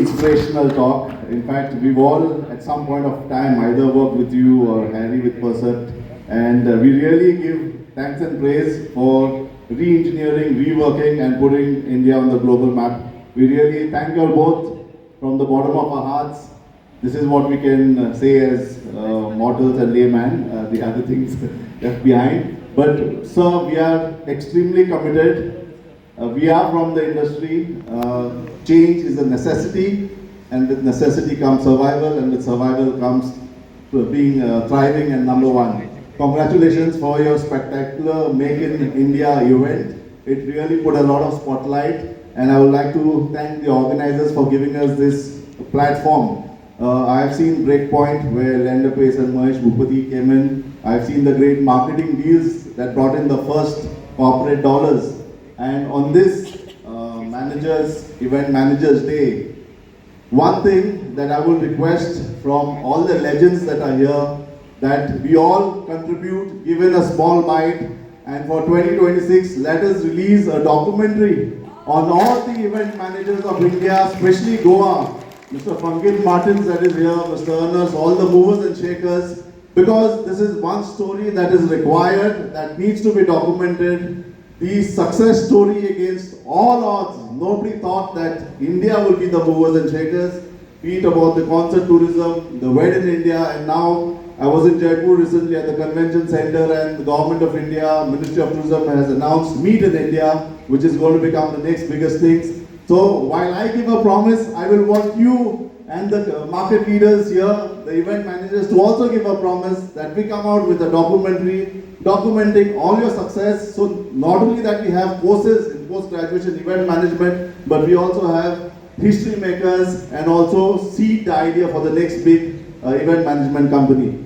inspirational talk. In fact, we've all at some point of time either worked with you or Harry with Percept, and we really give thanks and praise for re-engineering, reworking and putting India on the global map. We really thank you all both from the bottom of our hearts. This is what we can say as mortals and laymen, the other things left behind. But sir, we are extremely committed. We are from the industry. Change is a necessity, and with necessity comes survival, and with survival comes being thriving and number one. Congratulations for your spectacular Make in India event. It really put a lot of spotlight, and I would like to thank the organizers for giving us this platform. I have seen Breakpoint where Lenderpace and Mahesh Bhupati came in. I have seen the great marketing deals that brought in the first corporate dollars. And on this Event Managers Day, one thing that I will request from all the legends that are here, that we all contribute, give in a small mite, and for 2026, let us release a documentary on all the event managers of India, especially Goa. Mr. Pankaj Martins that is here, Mr. Ernest, all the movers and shakers, because this is one story that is required, that needs to be documented. The success story against all odds. Nobody thought that India will be the movers and shakers. Be it about the concert tourism, the Wed in India, and now I was in Jaipur recently at the convention center, and the Government of India, Ministry of Tourism has announced Meet in India, which is going to become the next biggest things. So while I give a promise, I will want you and the market leaders here, the event managers, to also give a promise that we come out with a documentary documenting all your success. So not only that we have courses in post-graduation event management, but we also have history makers and also seed the idea for the next big event management company.